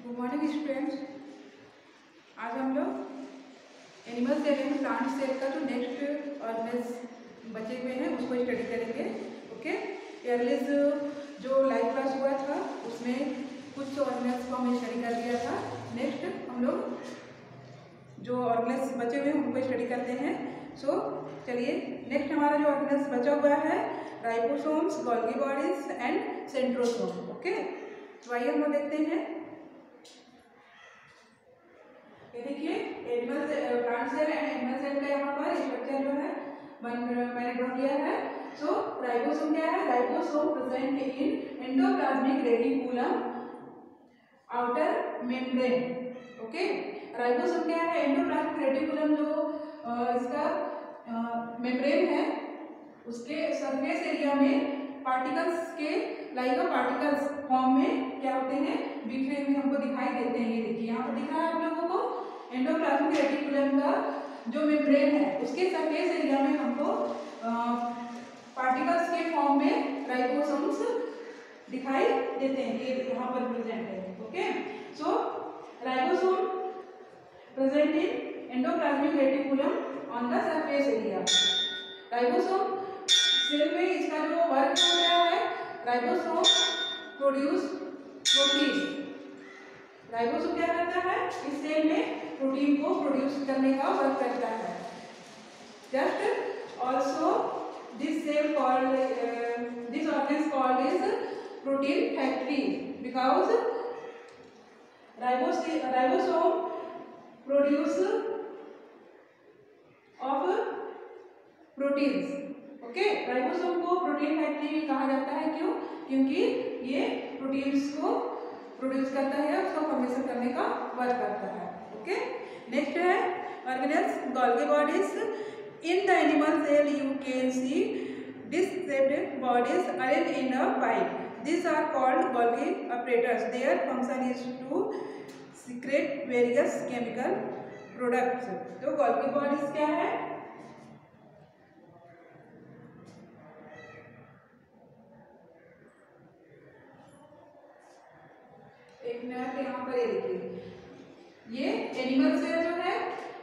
Good morning students. आज हम लोग animal cell and plant cell का जो नेक्स्ट ऑर्गेनिज बचे हुए हैं उसको स्टडी करेंगे। ओके, एयरलिस जो लाइव क्लास हुआ था उसमें कुछ ऑर्गेनिज को हमने स्टडी कर दिया था। नेक्स्ट हम लोग जो ऑर्गेनिज बचे हुए हैं उनको स्टडी करते हैं। सो चलिए, नेक्स्ट हमारा जो ऑर्गेनिज बचा हुआ है ribosomes, Golgi bodies and centrosome. Okay, तो आइए हम लोग देखते हैं। ये देखिए, animal plant cell and animal cell का यहाँ पर स्ट्रक्चर जो है मैंने ड्रॉ किया है। सो राइबोसोम क्या है? Ribosome present in endoplasmic reticulum outer membrane. Okay, ribosome क्या है? एंडोप्लाज्मिक रेटिकुलम जो इसका मेम्ब्रेन है उसके सरफेस एरिया में पार्टिकल्स के लाइक पार्टिकल्स फॉर्म में क्या होते हैं? बिखरे हुए हमको दिखाई देते हैं। ये देखिए, यहाँ पर दिख रहा है आप लोगों को एंडोप्लाज्मिक रेटिकुलम का जो मेम्ब्रेन है उसके सरफेस एरिया में हमको पार्टिकल्स के फॉर्म में राइबोसोम्स दिखाई देते हैं। ये यहाँ पर प्रेजेंट है। Okay, so ribosome present in endoplasmic reticulum on the surface area. Ribosome cell में इसका जो वर्क हो रहा है, राइबोसोम प्रोड्यूस प्रोटीन। राइबोसोम क्या करता है? इस सेल में प्रोटीन को प्रोड्यूस करने का वर्क करता है। Just also this cell called this organ called is protein factory because ribosome produce of proteins. Okay, ribosome को प्रोटीन फैक्ट्री भी कहा जाता है। क्यों? क्योंकि ये प्रोटीन्स को प्रोड्यूस करता है, उसको फॉर्मेशन करने का वर्क करता है। ओके, नेक्स्ट है organelles Golgi bodies. In the animal cell you can see disc bodies arrange in a pipe. These are called Golgi apparatus. Their function is to secrete various chemical products. तो Golgi bodies क्या है? एक minute, यहाँ पर ये देखिए, ये animal cell जो है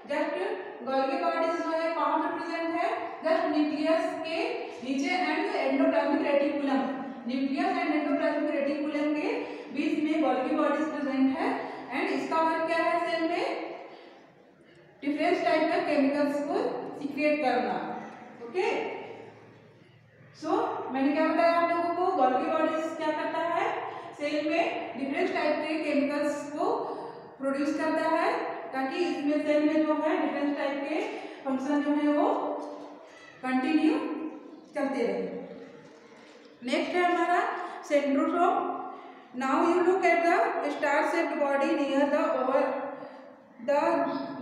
जस्ट गोल्गी बॉडीज जो है कहाँ पर प्रेजेंट है? जस्ट न्यूक्लियस के नीचे and endoplasmic reticulum. Nucleus and endoplasmic reticulum के बीच में गोल्गी बॉडीज प्रेजेंट है। एंड इसका वर्क क्या है? सेल में डिफरेंट टाइप के केमिकल्स को सीक्रेट करना। ओके, सो मैंने क्या बताया आप लोगों को? गोल्गी बॉडीज क्या करता है? सेल में डिफरेंट टाइप के केमिकल्स को प्रोड्यूस करता है ताकि इसमें सेल में जो है डिफरेंट टाइप के फंक्शन जो है वो कंटिन्यू चलते रहे। नेक्स्ट है हमारा centrosome. Now you look at the star shaped body near the over the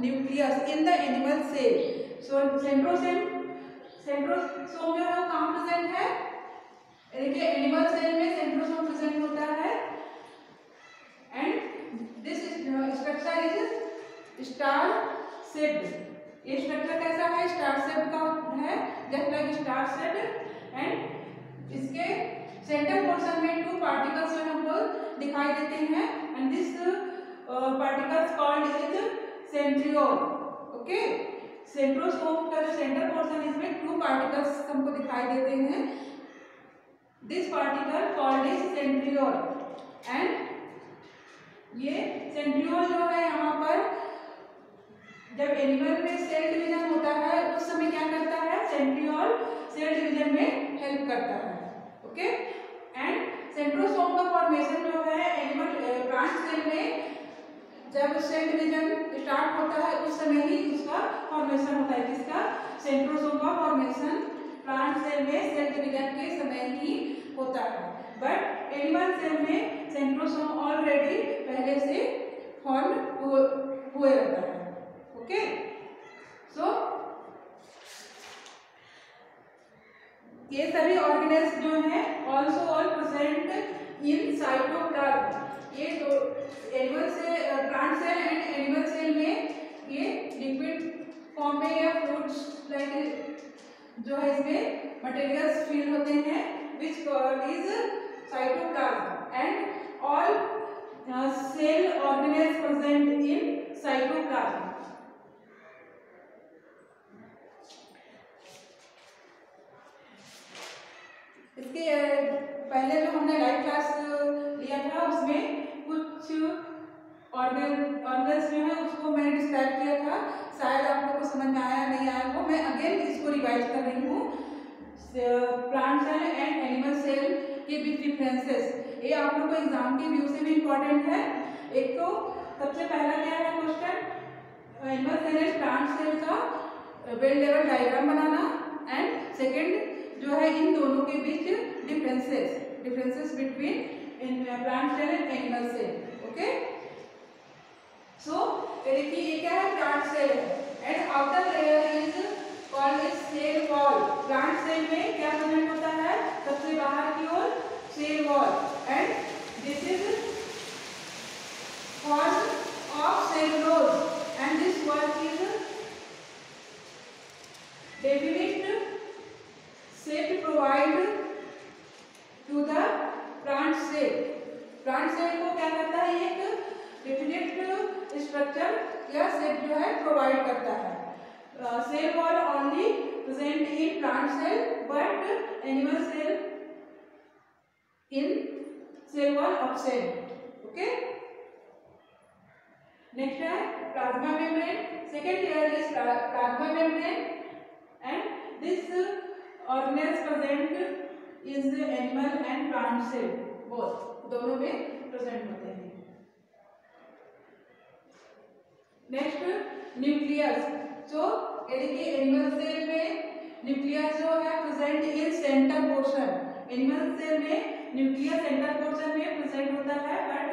nucleus in the animal cell. So centrosome जो है वो कहाँ प्रेजेंट है? देखिए, एनिमल सेल में सेंट्रोसोम प्रेजेंट होता है and this structure is star shaped. ये स्ट्रक्चर कैसा है? स्टार शेप का है, just like star shape. And इसके सेंटर पोर्शन में टू पार्टिकल्स जो हमको दिखाई देते हैं and this particles called is centriole. Okay, centrosome का जो सेंटर पोर्शन इसमें टू पार्टिकल्स हमको दिखाई देते हैं। This particle called is centriole. And ये सेंट्रियोल जो है यहाँ पर जब एनिमल में सेल डिवीजन होता है उस समय क्या करता है? सेंट्रियोल सेल डिवीजन में हेल्प करता है। ओके, एंड सेंट्रोसोम का फॉर्मेशन जो है एनिमल प्लांट सेल में जब सेल डिवीजन स्टार्ट होता है उस समय ही उसका फॉर्मेशन होता है। किसका? सेंट्रोसोम का फॉर्मेशन प्लांट सेल में सेल डिवीजन के समय ही होता है। बट एनिमल सेल में सेंट्रोसोम ऑलरेडी पहले से फॉर्म हुए रहता है। ओके, सो ये सभी ऑर्गेनेल्स जो हैं also all present in cytoplasm. ये दो एनिमल से plant cell and animal cell में ये लिक्विड फॉर्म में या फ्लूइड्स लाइक जो है इसमें मटेरियल्स फील होते हैं which is cytoplasm and all cell or revise कर रही हूँ। Plant cell and animal cell के बीच डिफरेंसेस, ये आप लोग को एग्जाम के व्यू से भी इम्पोर्टेंट है। एक तो सबसे पहला क्या है question, animal cell and plant cell का वेल लेवल डायग्राम बनाना, एंड सेकंड जो है इन दोनों के बीच differences between plant cell and animal cell. Okay, so देखिए ये क्या है, प्लांट सेल है and outer layer is called as cell wall. Plant cell में क्या प्रेजेंट होता है, सबसे बाहर की ओर cell wall, and this is form of cellulose and this work is definite shape provide to the plant cell। Plant cell को क्या करता है, एक डेफिनेट स्ट्रक्चर या शेप जो है प्रोवाइड करता है। Cell wall only present in plant cell but animal cell in cell wall of cell. Okay, next है plasma membrane. Second layer is plasma membrane and this organelles present is animal and plant cell, both दोनों में present होते हैं। Next nucleus, जो देखिए animal cell में nucleus जो है present in centre portion, animal cell में न्यूक्लियस सेंटर पोर्शन में प्रेजेंट होता है, बट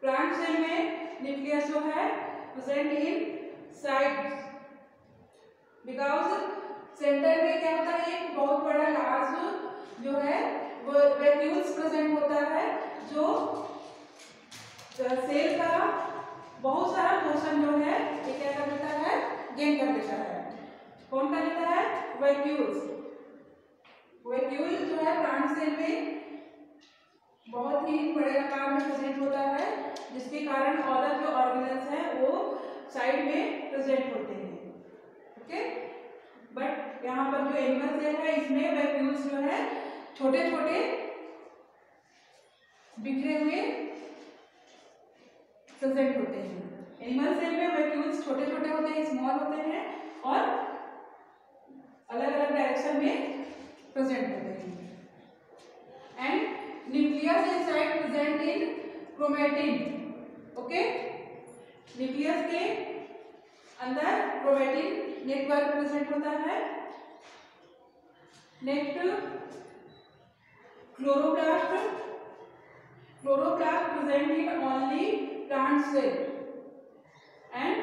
प्लांट सेल में न्यूक्लियस जो है present in sides, because centre में क्या होता है, एक बहुत बड़ा लार्ज जो है वो वैक्यूल्स प्रेजेंट होता है, जो सेल का बहुत सारा पोर्शन जो है ये क्या कर लेता है, गेन कर लेता है। कौन कर लेता है, वैक्यूल्स। वैक्यूल जो है प्लांट सेल में बहुत ही बड़े आकार में प्रेजेंट होता है, जिसके कारण अदर जो ऑर्गेनल्स हैं वो साइड में प्रेजेंट होते हैं। ओके, बट यहाँ पर जो एनिमल सेल है इसमें वैक्यूल्स जो है छोटे छोटे बिखरे हुए प्रेजेंट होते हैं। एनिमल सेल में वैक्यूल्स छोटे छोटे होते हैं, स्मॉल होते हैं और अलग अलग डायरेक्शन में प्रेजेंट होते हैं। And nucleus inside present in chromatin. Okay, nucleus के अंदर क्रोमैटिन नेटवर्क प्रेजेंट होता है। Next chloroplast, chloroplast present in only plant cell and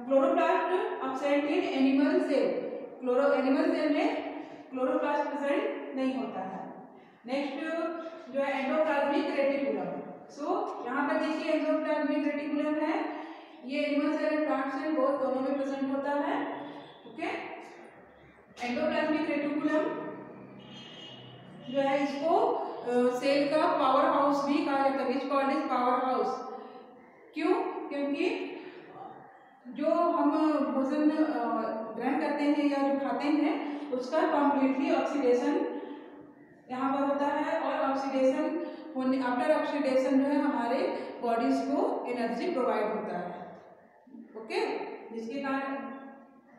chloroplast absent in animal cell. Animal cell में क्लोरोप्लास्ट प्रेजेंट नहीं होता है। नेक्स्ट जो है एंडोप्लाज्मिक रेटिकुलम। सो यहाँ पर देखिए एंडोप्लाज्मिक रेटिकुलम है, ये animal cell and plant cell बहुत दोनों में प्रेजेंट होता है। ओके, एंडोप्लाज्मिक रेटिकुलम जो है इसको सेल का पावर हाउस भी कहा जाता है, विच कॉल्ड इज पावर हाउस। क्यों, क्योंकि जो हम भोजन ग्रहण करते हैं या जो खाते हैं उसका कम्प्लीटली ऑक्सीडेशन यहाँ पर होता है, और ऑक्सीडेशन होने आफ्टर ऑक्सीडेशन जो है हमारे बॉडीज को एनर्जी प्रोवाइड होता है। ओके, जिसके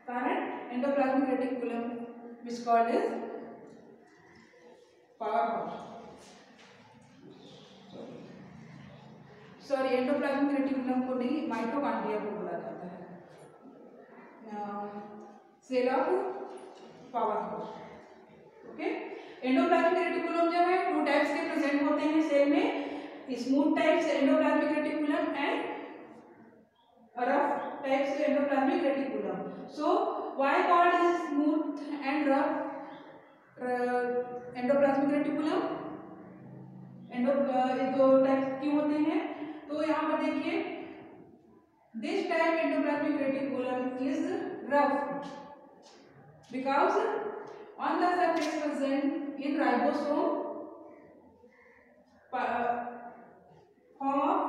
कारण endoplasmic reticulum which called is power house. Sorry, endoplasmic reticulum को नहीं, माइटोकॉन्ड्रिया को बोला जाता है, cell of power house. Okay, endoplasmic reticulum जो है टू टाइप्स के प्रेजेंट होते हैं सेल में, smooth types endoplasmic reticulum and rough types endoplasmic reticulum. So why called is smooth and rough endoplasmic reticulum, दो टाइप क्यों होते हैं, तो यहाँ पर देखिए this type endoplasmic reticulum is rough because on the surface present in ribosome form of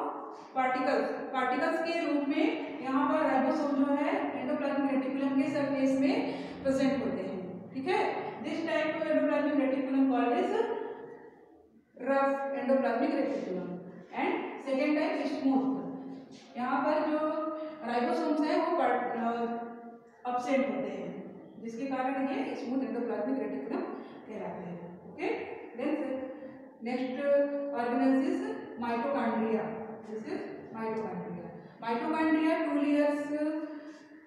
particles के रूप में यहाँ पर राइबोसोम जो है एंडोप्लाज्मिक रेटिकुलम के सरफेस में प्रेजेंट होते हैं। ठीक है, this type of endoplasmic reticulum called is rough endoplasmic reticulum and second type smooth. यहाँ पर जो राइबोसोम्स है वो प्रेजेंट होते हैं, जिसके कारण ये स्मूथ एंडोप्लाज्मिक रेटिकुलम कहलाते हैं। Okay, then next organelle is mitochondria. This is mitochondria. Mitochondria 2 layers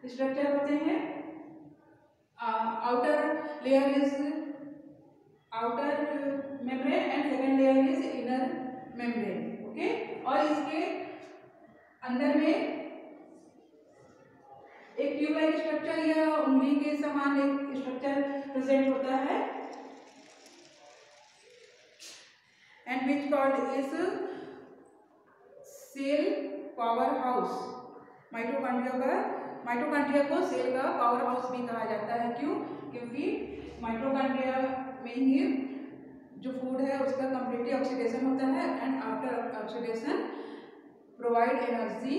structure होते हैं। Outer layer is outer membrane and second layer is inner membrane. Okay, और इसके अंदर में एक ट्यूब लाइक स्ट्रक्चर या उंगली के समान एक स्ट्रक्चर प्रेजेंट होता है, and which called is cell power house. Mitochondria को सेल का पावर हाउस भी कहा जाता है। क्यों? क्योंकि माइटोकॉन्ड्रिया में ही जो फूड है उसका कंप्लीटली ऑक्सीडेशन होता है, and after oxidation provide energy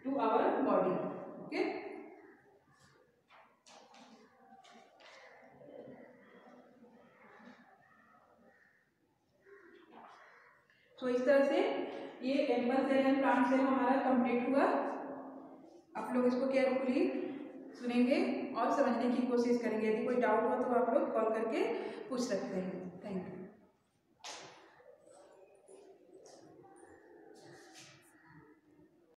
to our body. Okay, तो इस तरह से ये animal cell and plant cell हमारा कंप्लीट हुआ। आप लोग इसको केयरफुली सुनेंगे और समझने की कोशिश करेंगे। यदि कोई डाउट हो तो आप लोग कॉल करके पूछ सकते हैं। Thank you.